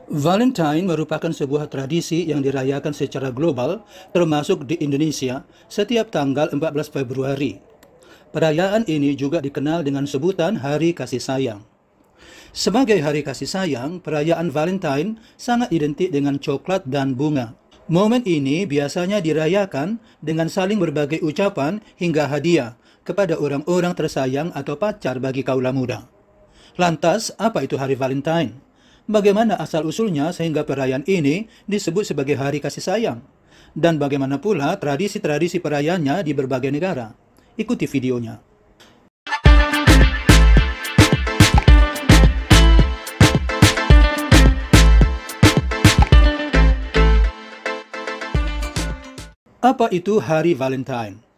Valentine merupakan sebuah tradisi yang dirayakan secara global, termasuk di Indonesia, setiap tanggal 14 Februari. Perayaan ini juga dikenal dengan sebutan Hari Kasih Sayang. Sebagai Hari Kasih Sayang, perayaan Valentine sangat identik dengan coklat dan bunga. Momen ini biasanya dirayakan dengan saling berbagi ucapan hingga hadiah kepada orang-orang tersayang atau pacar bagi kaula muda. Lantas, apa itu Hari Valentine? Bagaimana asal-usulnya sehingga perayaan ini disebut sebagai Hari Kasih Sayang? Dan bagaimana pula tradisi-tradisi perayaannya di berbagai negara? Ikuti videonya. Apa itu Hari Valentine?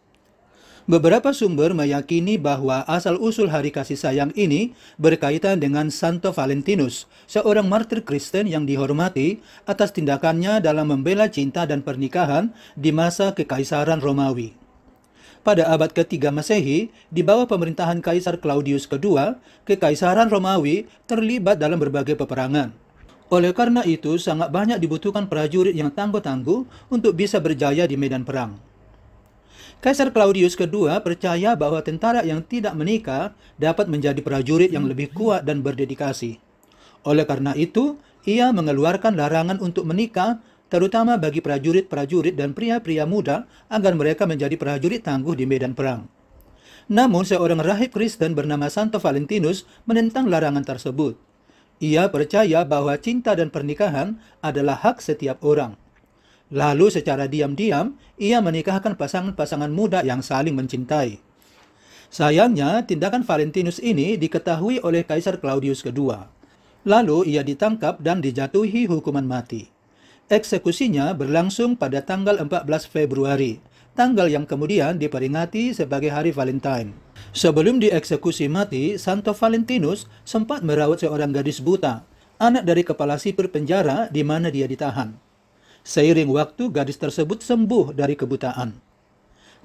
Beberapa sumber meyakini bahwa asal-usul Hari Kasih Sayang ini berkaitan dengan Santo Valentinus, seorang martir Kristen yang dihormati atas tindakannya dalam membela cinta dan pernikahan di masa Kekaisaran Romawi. Pada abad ke-3 Masehi, di bawah pemerintahan Kaisar Claudius II, Kekaisaran Romawi terlibat dalam berbagai peperangan. Oleh karena itu, sangat banyak dibutuhkan prajurit yang tangguh-tangguh untuk bisa berjaya di medan perang. Kaisar Claudius II percaya bahwa tentara yang tidak menikah dapat menjadi prajurit yang lebih kuat dan berdedikasi. Oleh karena itu, ia mengeluarkan larangan untuk menikah, terutama bagi prajurit-prajurit dan pria-pria muda agar mereka menjadi prajurit tangguh di medan perang. Namun, seorang rahib Kristen bernama Santo Valentinus menentang larangan tersebut. Ia percaya bahwa cinta dan pernikahan adalah hak setiap orang. Lalu secara diam-diam, ia menikahkan pasangan-pasangan muda yang saling mencintai. Sayangnya, tindakan Valentinus ini diketahui oleh Kaisar Claudius II. Lalu ia ditangkap dan dijatuhi hukuman mati. Eksekusinya berlangsung pada tanggal 14 Februari, tanggal yang kemudian diperingati sebagai Hari Valentine. Sebelum dieksekusi mati, Santo Valentinus sempat merawat seorang gadis buta, anak dari kepala sipir penjara di mana dia ditahan. Seiring waktu, gadis tersebut sembuh dari kebutaan.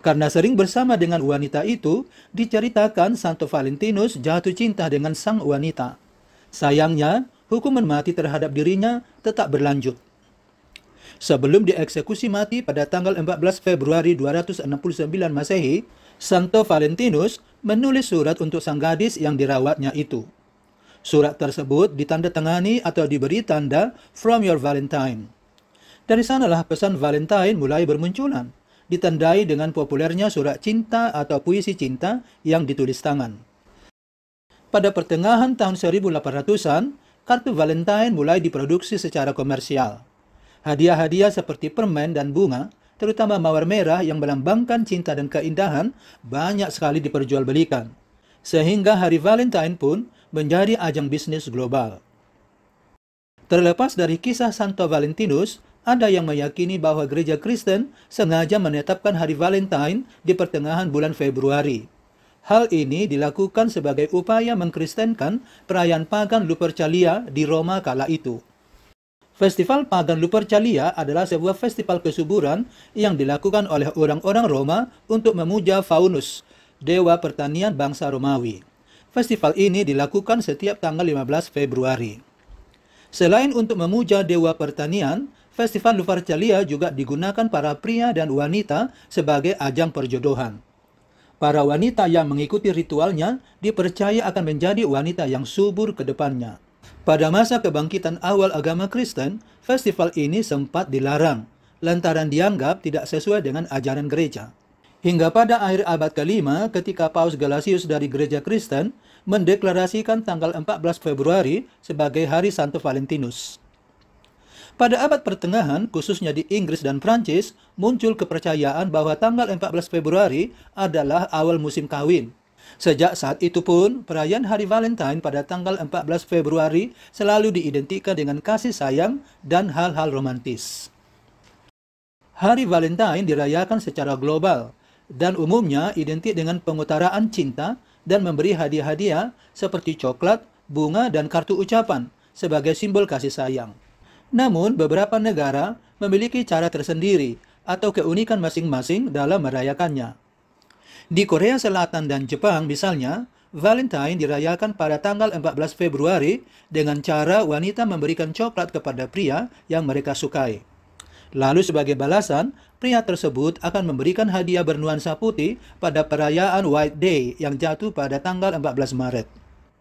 Karena sering bersama dengan wanita itu, diceritakan Santo Valentinus jatuh cinta dengan sang wanita. Sayangnya, hukuman mati terhadap dirinya tetap berlanjut. Sebelum dieksekusi mati pada tanggal 14 Februari 269 Masehi, Santo Valentinus menulis surat untuk sang gadis yang dirawatnya itu. Surat tersebut ditandatangani atau diberi tanda "From your Valentine". Dari sanalah pesan Valentine mulai bermunculan, ditandai dengan populernya surat cinta atau puisi cinta yang ditulis tangan. Pada pertengahan tahun 1800-an, kartu Valentine mulai diproduksi secara komersial. Hadiah-hadiah seperti permen dan bunga, terutama mawar merah yang melambangkan cinta dan keindahan, banyak sekali diperjualbelikan. Sehingga Hari Valentine pun menjadi ajang bisnis global. Terlepas dari kisah Santo Valentinus, ada yang meyakini bahwa gereja Kristen sengaja menetapkan Hari Valentine di pertengahan bulan Februari. Hal ini dilakukan sebagai upaya mengkristenkan perayaan pagan Lupercalia di Roma kala itu. Festival pagan Lupercalia adalah sebuah festival kesuburan yang dilakukan oleh orang-orang Roma untuk memuja Faunus, dewa pertanian bangsa Romawi. Festival ini dilakukan setiap tanggal 15 Februari. Selain untuk memuja dewa pertanian, Festival Lupercalia juga digunakan para pria dan wanita sebagai ajang perjodohan. Para wanita yang mengikuti ritualnya dipercaya akan menjadi wanita yang subur ke depannya. Pada masa kebangkitan awal agama Kristen, festival ini sempat dilarang, lantaran dianggap tidak sesuai dengan ajaran gereja. Hingga pada akhir abad ke-5, ketika Paus Gelasius dari gereja Kristen mendeklarasikan tanggal 14 Februari sebagai Hari Santo Valentinus. Pada abad pertengahan, khususnya di Inggris dan Prancis, muncul kepercayaan bahwa tanggal 14 Februari adalah awal musim kawin. Sejak saat itu pun, perayaan Hari Valentine pada tanggal 14 Februari selalu diidentikan dengan kasih sayang dan hal-hal romantis. Hari Valentine dirayakan secara global dan umumnya identik dengan pengutaraan cinta dan memberi hadiah-hadiah seperti coklat, bunga, dan kartu ucapan sebagai simbol kasih sayang. Namun, beberapa negara memiliki cara tersendiri atau keunikan masing-masing dalam merayakannya. Di Korea Selatan dan Jepang misalnya, Valentine dirayakan pada tanggal 14 Februari dengan cara wanita memberikan coklat kepada pria yang mereka sukai. Lalu sebagai balasan, pria tersebut akan memberikan hadiah bernuansa putih pada perayaan White Day yang jatuh pada tanggal 14 Maret.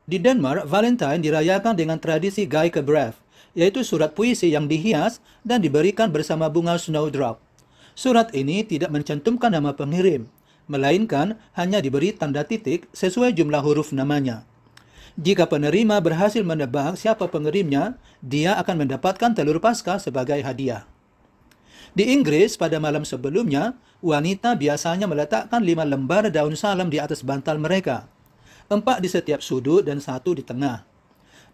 Di Denmark, Valentine dirayakan dengan tradisi Geigebrev, yaitu surat puisi yang dihias dan diberikan bersama bunga snowdrop. Surat ini tidak mencantumkan nama pengirim, melainkan hanya diberi tanda titik sesuai jumlah huruf namanya. Jika penerima berhasil menebak siapa pengirimnya, dia akan mendapatkan telur Paskah sebagai hadiah. Di Inggris, pada malam sebelumnya, wanita biasanya meletakkan 5 lembar daun salam di atas bantal mereka. 4 di setiap sudut dan 1 di tengah.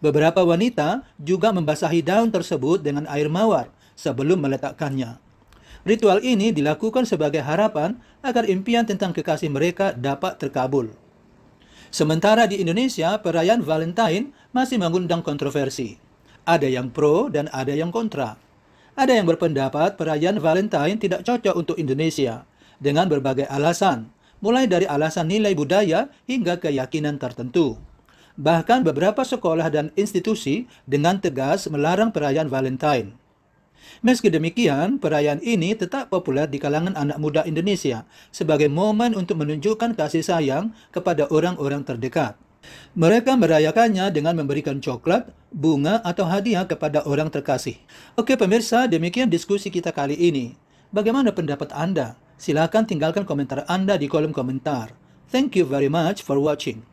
Beberapa wanita juga membasahi daun tersebut dengan air mawar sebelum meletakkannya. Ritual ini dilakukan sebagai harapan agar impian tentang kekasih mereka dapat terkabul. Sementara di Indonesia, perayaan Valentine masih mengundang kontroversi. Ada yang pro dan ada yang kontra. Ada yang berpendapat perayaan Valentine tidak cocok untuk Indonesia dengan berbagai alasan, mulai dari alasan nilai budaya hingga keyakinan tertentu. Bahkan beberapa sekolah dan institusi dengan tegas melarang perayaan Valentine. Meski demikian, perayaan ini tetap populer di kalangan anak muda Indonesia sebagai momen untuk menunjukkan kasih sayang kepada orang-orang terdekat. Mereka merayakannya dengan memberikan coklat, bunga, atau hadiah kepada orang terkasih. Oke pemirsa, demikian diskusi kita kali ini. Bagaimana pendapat Anda? Silakan tinggalkan komentar Anda di kolom komentar. Thank you very much for watching.